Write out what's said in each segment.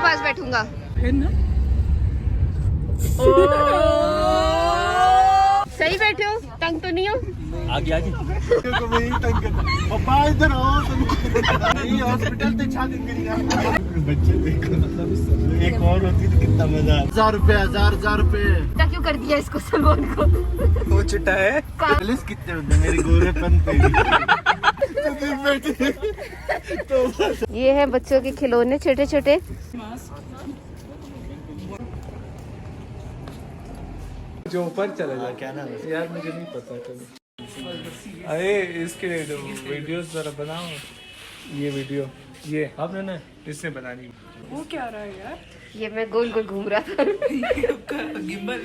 पास बैठूंगा फिर ना। सही बैठे हो, तंग तो नहीं हो? आगे आगे पापा इधर आओ, हॉस्पिटल से छाती बच्चे देखो, एक और होती तो कितना मजा। 1000 रुपए, 1000 रुपए क्यों कर दिया इसको सलमान को? वो चिट्टा है। पुलिस कितने होते मेरे गोरेपन पे। ये है बच्चों के खिलौने छोटे छोटे। जो ऊपर चला जाए क्या नाम है? यार मुझे नहीं पता कभी। अरे इसके वीडियोस जरा बनाओ। ये वीडियो ये आपने इससे बनानी। वो क्या रहा है यार? ये मैं गोल गोल घूम रहा था। गिम्बल।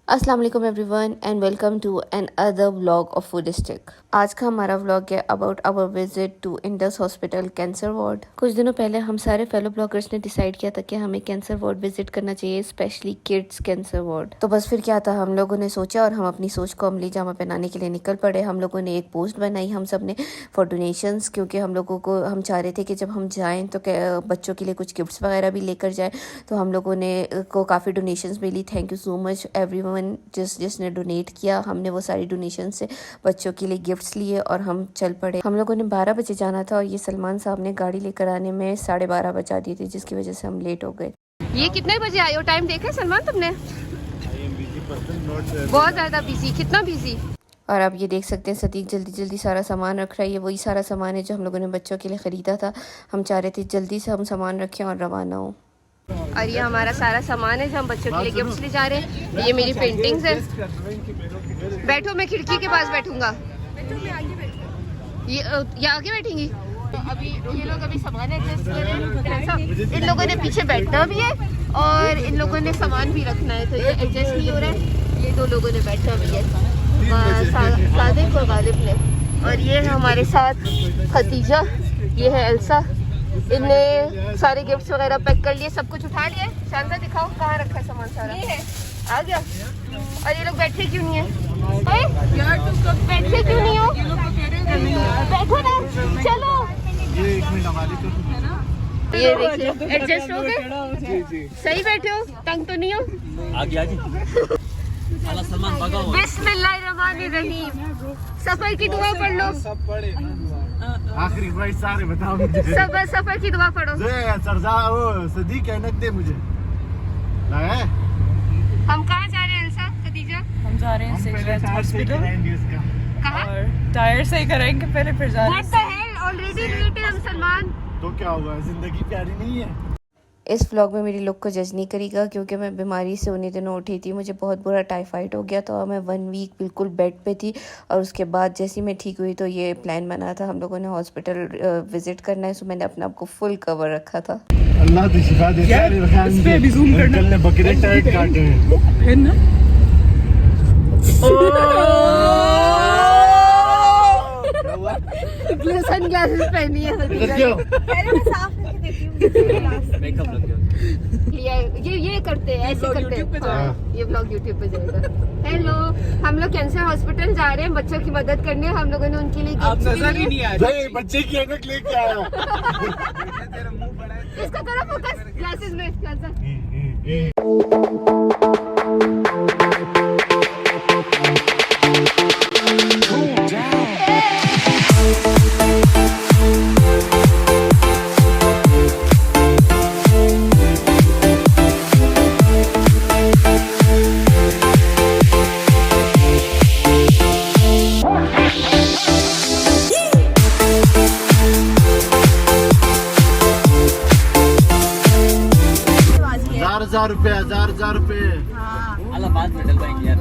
अस्सलाम वालेकुम everyone and welcome to another vlog of Foodistic. आज का हमारा व्लॉग है about our visit to Indus hospital cancer ward. कुछ दिनों पहले हम सारे फेलो ब्लॉगर्स ने डिसाइड किया था कि हमें कैंसर वार्ड विजिट करना चाहिए, स्पेशली किड्स कैंसर वार्ड। तो बस फिर क्या था, हम लोगों ने सोचा और हम अपनी सोच को अमली जामा पहनाने के लिए निकल पड़े। हम लोगों ने एक पोस्ट बनाई हम सब ने फॉर डोनेशंस, क्योंकि हम लोगों को हम चाह रहे थे कि जब हम जाएँ तो बच्चों के लिए कुछ गिफ्ट्स वगैरह भी लेकर जाए। तो हम लोगों ने को काफ़ी डोनेशंस मिली। Thank you so much everyone जिसने डोनेट किया। हमने वो सारी डोनेशन से बच्चों के लिए गिफ्ट्स लिए और हम चल पड़े। हम लोगों ने 12 बजे जाना था और ये सलमान साहब ने गाड़ी लेकर आने में 12:30 बजा दिए थे, जिसकी वजह से हम लेट हो गए। ये कितने बजे आए हो? टाइम देखा सलमान तुमने? बहुत ज़्यादा बिजी। कितना बिजी? और आप ये देख सकते हैं सतीक जल्दी जल्दी सारा सामान रख रहा है। ये वही सारा सामान है जो हम लोगों ने बच्चों के लिए ख़रीदा था। हम चाह रहे थे जल्दी से हम सामान रखें और रवाना हो। और ये हमारा सारा सामान है जो हम बच्चों के लिए गिफ्ट्स ले जा रहे हैं। ये मेरी पेंटिंग्स है। बैठो, मैं खिड़की के पास बैठूंगा। ये आगे बैठेंगी। तो अभी ये लोग अभी सामान एडजस्ट कर रहे हैं। इन लोगों ने पीछे बैठना भी है और इन लोगों ने सामान भी रखना है, तो ये एडजस्ट नहीं हो रहा है। ये 2 लोगों ने बैठना भी है, सादिक और गालिब ने। और ये है हमारे साथ खतीजा, ये है एल्सा। इनने सारे गिफ्ट्स वगैरह पैक कर लिए, सब कुछ उठा लिया। शानदार, दिखाओ कहाँ रखा है सामान सारा। ये है आ गया। और ये लोग बैठे क्यों नहीं है? यार तुम कब बैठे क्यों नहीं हो? बैठो ना, चलो। ये 1 मिनट हमारी तो ये देखिए एडजस्ट हो गए। सही बैठे हो, तंग तो नहीं हो? आगे आगे सलमान भगाओ। बिस्मिल्लाहिर्रहमानिर्रहीम। सफर की दुआ पढ़ लो। सब पढ़े आखिरी भाई सारे बताओ मुझे। सब सफर की दुआ पढ़ो। सरदार वो सदीक है, नक दे मुझे। हम कहाँ जा रहे हैं एल्सा, खदीजा? हम जा रहे हैं हॉस्पिटल। कहाँ? और टायर सही कराएंगे पहले, फिर जा रहे What the hell? Already late है हम सलमान। तो क्या होगा, जिंदगी प्यारी नहीं है? इस व्लॉग में मेरी लुक को जज नहीं करेगा, क्योंकि मैं बीमारी से उन्हीं दिनों उठी थी। मुझे बहुत बुरा टाइफाइड हो गया, तो मैं 1 वीक बिल्कुल बेड पे थी। और उसके बाद जैसे मैं ठीक हुई तो ये प्लान बना था हम लोगों ने हॉस्पिटल विजिट करना है। सो मैंने अपने आप को फुल कवर रखा था। अल्लाह तो शिफा दे। यार, इस पे भी जूम करना। अंकल ने बकरे टाइट काटे हैं। फिर ना। सनग्लासेस पहनी है क्यों? पहले मैं साफ करके देती हूँ। मेकअप लग गया। ये करते हैं, ऐसे करते हैं। हाँ। ये ब्लॉग यूट्यूब पे जाएगा। हेलो, हम लोग कैंसर हॉस्पिटल जा रहे हैं बच्चों की मदद करने। हम लोगों ने उनके लिए आप गिफ्ट्स नजर भी ही लिए। नहीं आ रही। भाई बच्चे की अनक लेके आया। इसको करो फोकस ग्लासेस में। हजार रुपए। अल्लाह बाद में डलवाएंगे यार।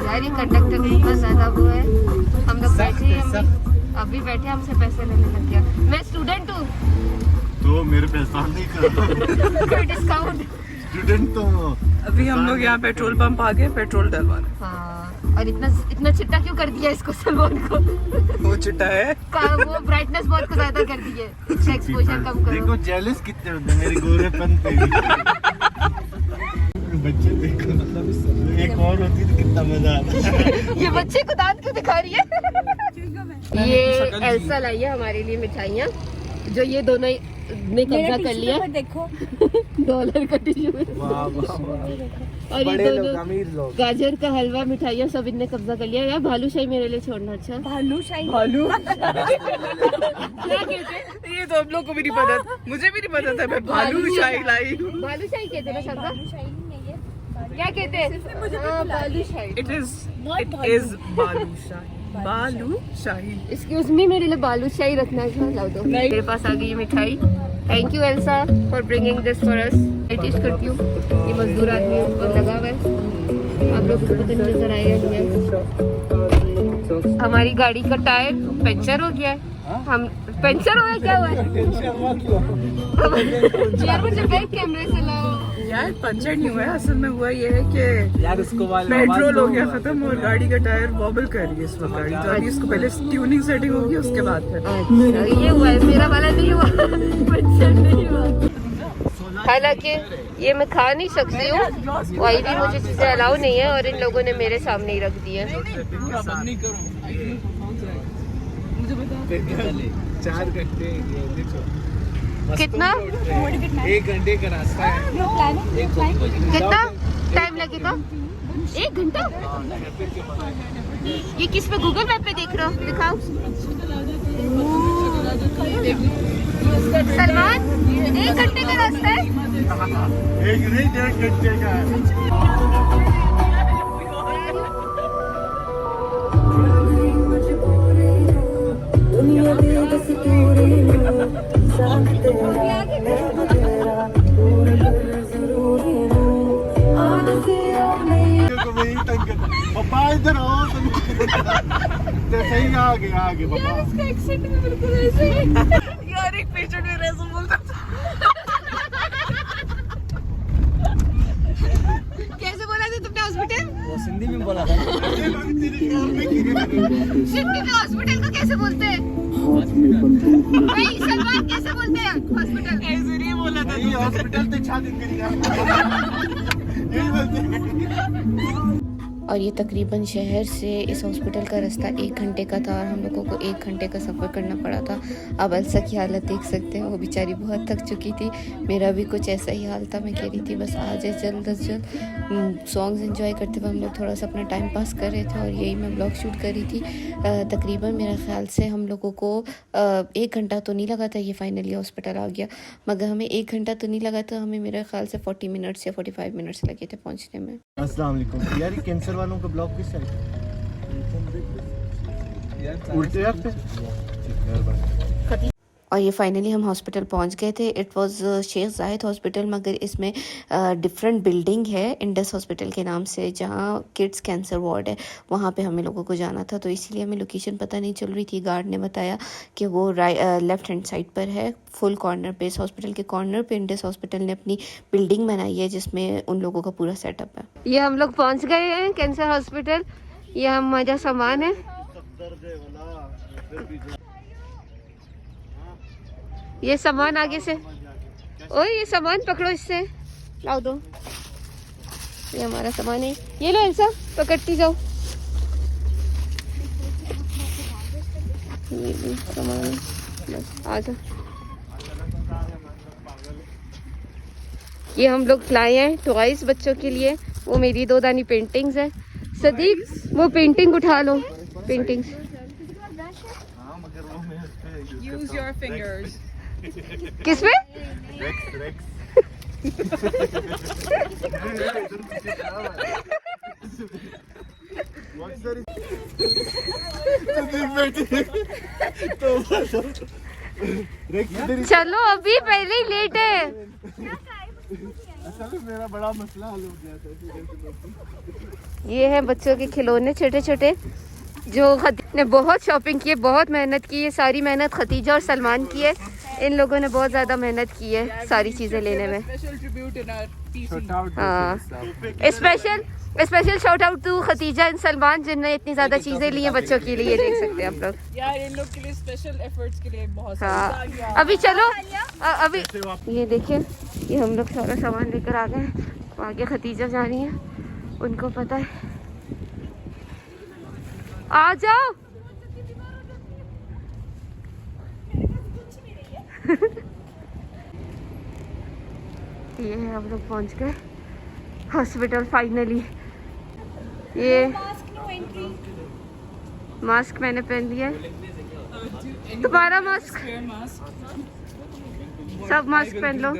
यार ये कंडक्टर बहुत ज्यादा वो है। हम लोग बैठे हैं, अभी बैठे हमसे पैसे लेने लग गया। मैं स्टूडेंट हूँ तो मेरे पैसा नहीं करो। कोई डिस्काउंट। स्टूडेंट तो अभी हम लोग यहाँ पेट्रोल पंप आ गए, पेट्रोल डलवाने। हाँ, और इतना चिट्टा क्यों कर दिया इसको सलमान को? वो चिट्टा है। वो ब्राइटनेस बहुत को ज्यादा कर दी है। इसका एक्सपोजर कम करो। देखो जेलस कितने होते हैं मेरे गोरेपन पे। बच्चे देखो, एक और होती तो कितना मजा आता। ये बच्चे को दांत क्यों दिखा रही है? ये एल्सा लाई है हमारे लिए मिठाइयाँ, जो ये दोनों ने कब्जा कर लिया। देखो डॉलर का टिश्यू वाह वाह वाह। और ये बड़े लोग, दोनों अमीर लोग। गाजर का हलवा, मिठाइयाँ सब इनने कब्जा कर लिया। यार भालूशाही मेरे लिए छोड़ना। अच्छा भालूशाही भालू क्या कहते हैं? ये तो हम लोग को भी नहीं पता, मुझे भी नहीं पता था। मैं भालू शाही लाई। भालूशाही कहते हैं ना शब्द? भालूशाही नहीं है क्या कहते हैं? हाँ, भालूशाही। इट इज बालू शाही। एक्सक्यूज मी, मेरे लिए बालूशाही रखना है। लाओ दो। मेरे पास आ गई है मिठाई। Thank you Elsa for bringing this for us. मैं टेस्ट करती हूँ। ये मजदूर आदमी ऊपर लगा हुआ है, आप लोग को पता नहीं नजर आएगा। हमारी गाड़ी का टायर पंचर हो गया है। हम पंचर हो गया, क्या हुआ है? यार मुझे बैक कैमरे से लाओ। यार पंचर नहीं हुआ है, असल में हुआ ये है कि यार उसको पेट्रोल हो गया खत्म और गाड़ी का टायर वॉबल कर रही है इस वक्त गाड़ी। तो अभी इसको पहले ट्यूनिंग सेटिंग होगी, उसके बाद फिर। अच्छा, ये हुआ है, मेरा वाला नहीं हुआ। पंचर नहीं हुआ। हालांकि ये मैं खा नहीं सकती हूँ, ऑयली मुझे चीजें अलाउ नहीं है और इन लोगों ने मेरे सामने ही रख दी है। 4 घंटे कितना 1 घंटे का रास्ता है। कितना टाइम लगेगा? 1 घंटा? ये किस पे, गूगल मैप पे देख रहे हो? दिखाओ। सलमान, 1 घंटे का रास्ता है। एक नहीं 1.5 घंटे का है। पापा इधर आओ। सही आगे पापा। यार एक पेशेंट मेरे ऐसा बोलता था। कैसे बोला था तुमने हॉस्पिटल? वो सिंधी में बोला था। सिंधी में हॉस्पिटल को कैसे बोलते हैं? भाई सलमान कैसे बोलते हैं हॉस्पिटल? ऐसे नहीं बोला था। नहीं हॉस्पिटल तो छा दिन करेगा। यही बोलते। और ये तकरीबन शहर से इस हॉस्पिटल का रास्ता 1 घंटे का था और हम लोगों को 1 घंटे का सफ़र करना पड़ा था। अब अलसा की हालत देख सकते हैं, वो बेचारी बहुत थक चुकी थी। मेरा भी कुछ ऐसा ही हाल था। मैं कह रही थी बस आ जाए जल्द अज जल्द। सॉन्ग्स एंजॉय करते हुए हम लोग थोड़ा सा अपना टाइम पास कर रहे थे और यही मैं ब्लॉग शूट कर रही थी। तकरीबन मेरा ख्याल से हम लोगों को 1 घंटा तो नहीं लगा था, ये फाइनली हॉस्पिटल आ गया। मगर हमें 1 घंटा तो नहीं लगा था, हमें मेरे ख्याल से 40 मिनट्स या 45 मिनट्स लगे थे पहुँचने में। अस्सलाम वालेकुम। यार ये कैंसर वालों का ब्लॉग किस साइड? उल्टे हाथ पे। और ये फाइनली हम हॉस्पिटल पहुंच गए थे। It was Sheikh Zahid hospital, मगर इसमें डिफरेंट बिल्डिंग है इंडस हॉस्पिटल के नाम से, जहां किड्स कैंसर वार्ड है। वहां पे हमें लोगों को जाना था, तो इसीलिए हमें लोकेशन पता नहीं चल रही थी। गार्ड ने बताया कि वो लेफ्ट हैंड साइड पर है, फुल कॉर्नर पे। इस हॉस्पिटल के कॉर्नर पे इंडस हॉस्पिटल ने अपनी बिल्डिंग बनाई है जिसमें उन लोगों का पूरा सेटअप है। ये हम लोग पहुँच गए हैं कैंसर हॉस्पिटल। ये हमारा सामान है। ये सामान आगे से, ओए ये सामान पकड़ो, इससे लाओ दो। ये हमारा सामान है, ये लो ऐसा पकड़ती जाओ। ये भी सामान, बस आ जाओ। ये हम लोग लाए हैं टॉयज बच्चों के लिए। वो मेरी 2 दानी पेंटिंग्स है। सदीक वो पेंटिंग उठा लो, पेंटिंग्स। Use your fingers. किस में? चलो अभी पहले ही लेट है। असल में मेरा बड़ा मसला हल हो गया था। ये है बच्चों के खिलौने छोटे छोटे, जो खतीजा ने बहुत शॉपिंग की है, बहुत मेहनत की है। सारी मेहनत खतीजा और सलमान की है। इन लोगों ने बहुत ज़्यादा मेहनत की है सारी चीज़ें लेने में। हाँ, special shout out to Khatija and Salman, जिनने इतनी ज़्यादा चीज़ें ली हैं बच्चों के लिए। देख सकते हैं आप लोग। यार इन लोग के लिए स्पेशल एफर्ट्स के लिए बहुत हाँ, अभी चलो अभी ये देखिए, ये हम लोग सारा सामान लेकर आ गए। आगे खतीजा जा रही हैं, उनको पता है। आ जाओ। ये है, हम लोग पहुंच गए हॉस्पिटल फाइनली। ये मास्क नो एंट्री। मास्क मैंने पहन लिया है, तुम्हारा मास्क, सब मास्क पहन लो।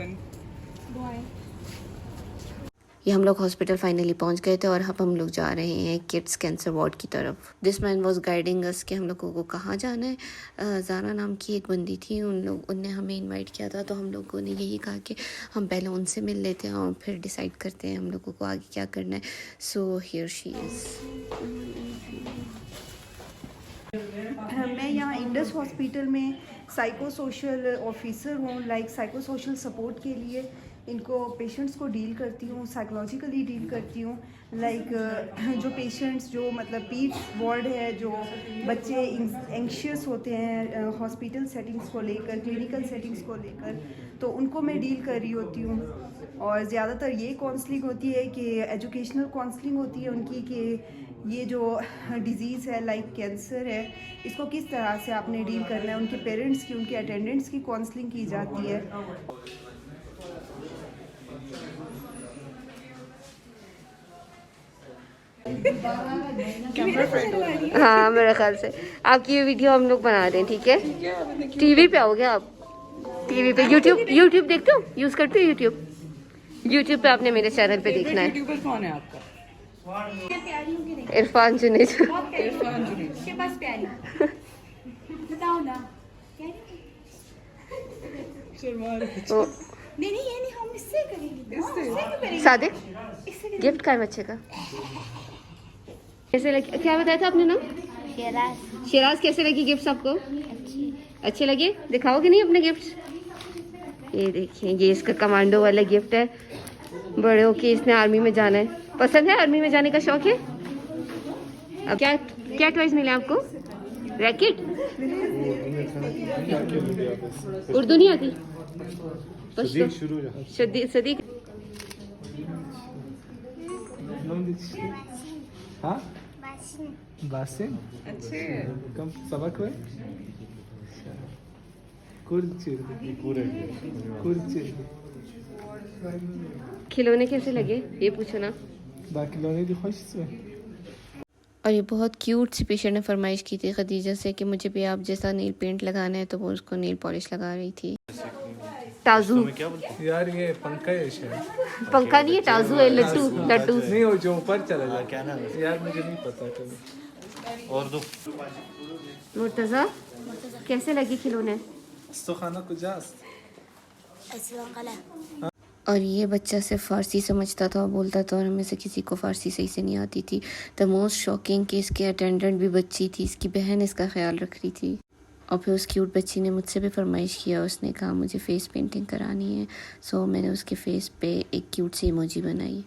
ये हम लोग हॉस्पिटल फाइनली पहुंच गए थे और अब हम लोग जा रहे हैं किड्स कैंसर वार्ड की तरफ। दिस मैन वाज गाइडिंग अस कि हम लोगों को कहाँ जाना है। ज़ारा नाम की एक बंदी थी, उनने हमें इनवाइट किया था, तो हम लोगों ने यही कहा कि हम पहले उनसे मिल लेते हैं और फिर डिसाइड करते हैं हम लोगों को आगे क्या करना है। So here she is. मैं यहाँ इंडस हॉस्पिटल में साइको सोशल ऑफिसर हूँ। लाइक साइको सोशल सपोर्ट के लिए इनको पेशेंट्स को डील करती हूँ, साइकोलॉजिकली डील करती हूँ। लाइक जो पेशेंट्स जो मतलब पीड्स वार्ड है, जो बच्चे एंग्शियस होते हैं हॉस्पिटल सेटिंग्स को लेकर, क्लिनिकल सेटिंग्स को लेकर, तो उनको मैं डील कर रही होती हूँ। और ज़्यादातर ये काउंसलिंग होती है कि एजुकेशनल काउंसलिंग होती है उनकी, कि ये जो डिज़ीज़ है लाइक कैंसर है, इसको किस तरह से आपने डील करना है। उनके पेरेंट्स की, उनके अटेंडेंट्स की काउंसलिंग की जाती है। हाँ, मेरे ख्याल से आपकी ये वीडियो हम लोग बना रहे हैं, ठीक है। टीवी पे आओगे आप, टीवी पे यूट्यूब देखते हो, यूज़ करते हो यूट्यूब पे आपने मेरे चैनल पे देखना है। यूट्यूबर कौन है आपका? प्यारी हूँ कि नहीं? इरफान जुनेद। बहुत प्यारी हूँ। उसके पास प्यारी हूँ। बताओ ना, प्यारी हूँ? नहीं नहीं, ये नहीं, हम इससे करेंगे। इससे क्यों करेंगे? सादिक, इससे करेंगे। गिफ्ट का है बच्चे का। कैसे लगे, क्या बताया था आपने नाम? शिराज। कैसे लगी गिफ्ट्स आपको? अच्छे लगे? दिखाओगे नहीं अपने गिफ्ट्स? ये देखिए, ये इसका कमांडो वाला गिफ्ट है। बड़े होके इसने आर्मी में जाना है। पसंद है, आर्मी में जाने का शौक है? अब क्या क्या टॉयज मिले आपको? रैकेट? उर्दू नहीं आती? सदीक। हाँ, बासिम अच्छे। कम सबक हुए खिलौने कैसे लगे ये पूछो ना। बाकी लोगों की खुश इसमें। और ये बहुत क्यूट सी पेशेंट ने फरमाइश की थी खदीजा से कि मुझे भी आप जैसा नेल पेंट लगाना है, तो वो उसको नेल पॉलिश लगा रही थी। ताजू यार ये पंखा है शायद। पंखा नहीं है, ताजू है, लड्डू। नहीं, वो जो ऊपर चला जाए। क्या नाम है यार, मुझे नहीं पता कभी। और दो मुर्तज़ा, कैसे लगी खिलौने? तो खाना कुजास्त। और ये बच्चा सिर्फ फ़ारसी समझता था और बोलता था, और हमें से किसी को फ़ारसी सही से नहीं आती थी। द मोस्ट शॉकिंग कि इसके अटेंडेंट भी बच्ची थी, इसकी बहन इसका ख्याल रख रही थी। और फिर उस क्यूट बच्ची ने मुझसे भी फरमाइश किया, उसने कहा मुझे फेस पेंटिंग करानी है। सो मैंने उसके फेस पे एक क्यूट सी इमोजी बनाई।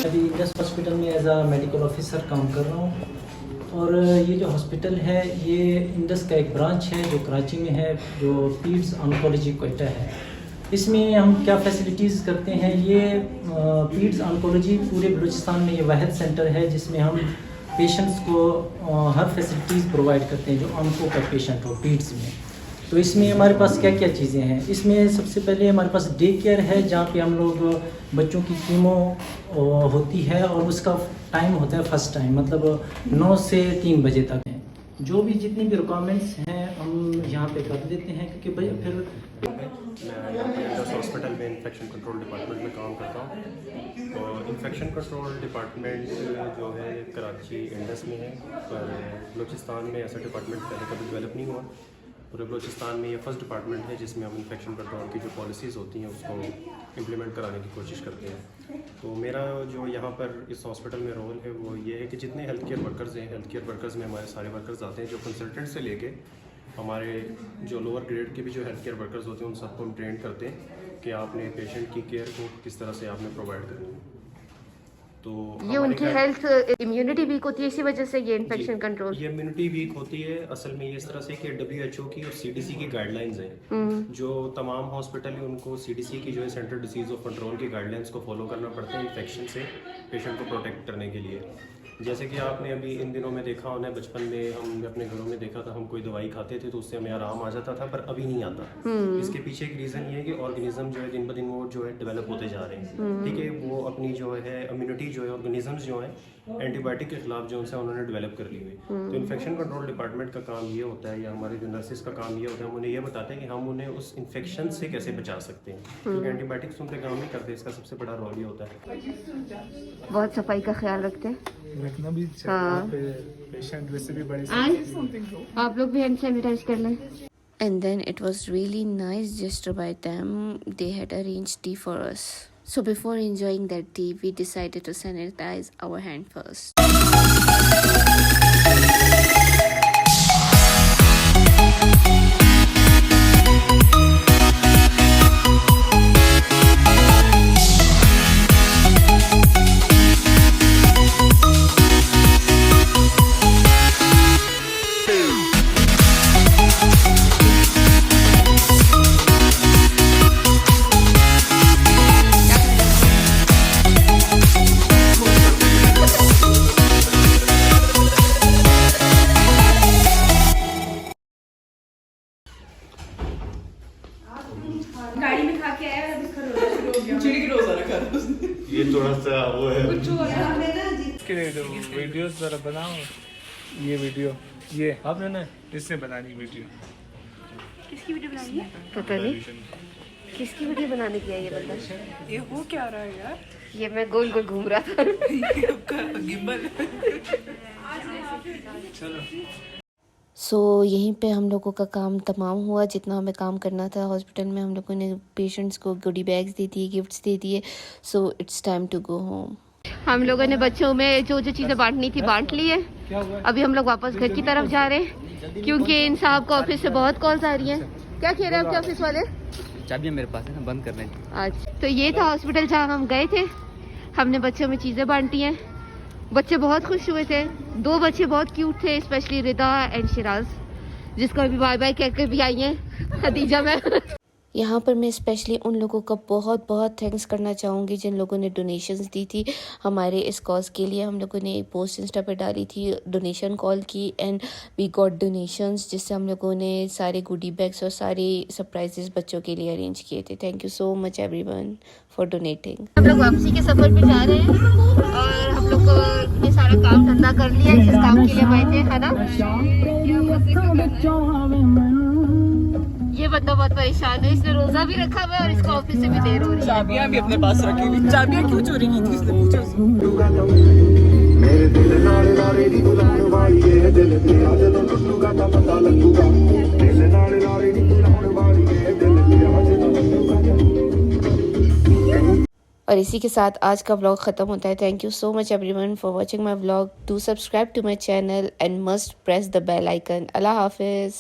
अभी इंडस हॉस्पिटल में एज अ मेडिकल ऑफिसर काम कर रहा हूँ। और ये जो हॉस्पिटल है ये इंडस का एक ब्रांच है जो कराची में है, जो पीड्स ऑन्कोलॉजी क्वेटा है। इसमें हम क्या फैसिलिटीज़ करते हैं, ये पीड्स ऑन्कोलॉजी पूरे बलूचिस्तान में ये वाहिद सेंटर है जिसमें हम पेशेंट्स को हर फैसिलिटीज़ प्रोवाइड करते हैं जो ऑन्को का पेशेंट हो पीड्स में। तो इसमें हमारे पास क्या क्या चीज़ें हैं, इसमें सबसे पहले हमारे पास डे केयर है जहाँ पे हम लोग बच्चों की कीमो होती है और उसका टाइम होता है फर्स्ट टाइम, मतलब 9 से 3 बजे तक है। जो भी जितनी भी रिक्वायरमेंट्स हैं हम यहाँ पे कर देते हैं, क्योंकि भाई फिर मैं इंडस हॉस्पिटल में इन्फेक्शन कंट्रोल डिपार्टमेंट में काम करता हूँ। और इन्फेक्शन कंट्रोल डिपार्टमेंट जो है कराची इंडस में है, पर बलूचिस्तान में ऐसा डिपार्टमेंट पहले कभी डेवलप नहीं हुआ। पूरे बलूचिस्तान में ये फर्स्ट डिपार्टमेंट है जिसमें हम इन्फेक्शन कंट्रोल की जो पॉलिसीज़ होती हैं उसको इम्प्लीमेंट कराने की कोशिश करते हैं। तो मेरा जो यहाँ पर इस हॉस्पिटल में रोल है वो ये है कि जितने हेल्थ केयर वर्कर्स हैं, हेल्थ केयर वर्कर्स में हमारे सारे वर्कर्स आते हैं, जो कंसल्टेंट से लेके हमारे जो लोअर ग्रेड के भी जो हेल्थ केयर वर्कर्स होते हैं उन सबको हम ट्रेन करते हैं कि आपने पेशेंट की केयर को किस तरह से आपने प्रोवाइड करनी है। तो ये हमारे उनकी घर- हेल्थ इम्यूनिटी वीक होती है, इसी वजह से ये इन्फेक्शन कंट्रोल। ये इम्यूनिटी वीक होती है असल में ये इस तरह से कि WHO की और CDC की गाइडलाइंस हैं, जो तमाम हॉस्पिटल है उनको CDC की जो है सेंट्रल डिसीज़ ऑफ कंट्रोल की गाइडलाइंस को फॉलो करना पड़ता है इन्फेक्शन से पेशेंट को प्रोटेक्ट करने के लिए। जैसे कि आपने अभी इन दिनों में देखा होना है, बचपन में हमने अपने घरों में देखा था, हम कोई दवाई खाते थे तो उससे हमें आराम आ जाता था, पर अभी नहीं आता। इसके पीछे एक रीज़न ये है कि ऑर्गेनिज्म जो है दिन ब दिन वो जो है डेवलप होते जा रहे हैं, ठीक है। वो अपनी जो है इम्यूनिटी जो है ऑर्गेनिजम्स जो है एंटीबायोटिक के खिलाफ जो उनसे उन्होंने डेवलप कर ली हुई। तो इन्फेक्शन कंट्रोल डिपार्टमेंट का काम ये होता है, या हमारे जो नर्सेज का काम ये होता है, हम उन्हें ये बताते हैं कि हम उन्हें उस इन्फेक्शन से कैसे बचा सकते हैं, क्योंकि एंटीबायोटिक्स उनके काम नहीं करते, इसका सबसे बड़ा रोल ये होता है। बहुत सफाई का ख्याल रखते हैं। रखना भी चाहिए, पेशेंट वैसे भी बड़े आप लोग भी हैंड सैनिटाइज कर लें। And then it was really nice gesture by them. They had arranged tea for us. So before enjoying that tea, we decided to sanitize our hand first. गाड़ी में खा के आया और अभी खरोड़ा शुरू हो गया। ये थोड़ा सा वो है। कुछ हो रहा है। इसके वीडियोस जरा बनाओ। ये वीडियो ये आपने ना इससे बनानी वीडियो। किसकी वीडियो बनानी है? पता नहीं किसकी वीडियो बनाने की है ये बंदा। ये हो क्या रहा है यार? ये मैं गोल गोल घूम रहा था। गिम्बल। सो यहीं पे हम लोगों का काम तमाम हुआ, जितना हमें काम करना था हॉस्पिटल में। हम लोगों ने पेशेंट्स को गुडी बैग्स दे दिए, गिफ्ट्स दे दिए। So it's time to go home. हम लोगों ने बच्चों में जो जो चीज़ें बांटनी थी बांट ली है। अभी हम लोग वापस घर की तरफ जा रहे हैं, क्योंकि इन साहब को ऑफिस से बहुत कॉल्स आ रही हैं। क्या कह रहे हैं आपके ऑफिस वाले? चाबियां मेरे पास है ना, बंद करने की। अच्छा, तो ये था हॉस्पिटल जहाँ हम गए थे। हमने बच्चों में चीज़ें बांटी हैं। बच्चे बहुत खुश हुए थे। 2 बच्चे बहुत क्यूट थे, स्पेशली रिदा एंड शिराज, जिसको अभी बाय बाय कहकर भी आई हैं खदीजा में। यहाँ पर मैं स्पेशली उन लोगों का बहुत बहुत थैंक्स करना चाहूँगी जिन लोगों ने डोनेशंस दी थी हमारे इस कॉज के लिए। हम लोगों ने एक पोस्ट इंस्टा पे डाली थी, डोनेशन कॉल की, एंड वी गॉट डोनेशंस, जिससे हम लोगों ने सारे गुडी बैग्स और सारे सरप्राइजेस बच्चों के लिए अरेंज किए थे। Thank you so much everyone for donating. हम लोग वापसी के सफ़र पे जा रहे हैं और हम लोग को ये सारा काम धंधा कर लिया जिस काम के लिए आए थे, है ना। ये बंदा बहुत परेशान है, इसने रोजा भी रखा हुआ है और इसको ऑफिस से भी देर हो रही है। चाबियां भी अपने पास रखी हुई। चाबियां क्यों चोरी की थी उसने? पूछो। मेरे दिल नाल नारे दी बुलाने वाली है, दिल तेरा जदों टूटूगा तां पता लगूगा। दिल नाल नारे दी बुलाने वाली है, दिल तेरा जदों टूटूगा। और इसी के साथ आज का व्लॉग ख़त्म होता है। Thank you so much everyone for watching my vlog. Do subscribe to my channel and must press the bell icon. अल्लाह हाफिज़।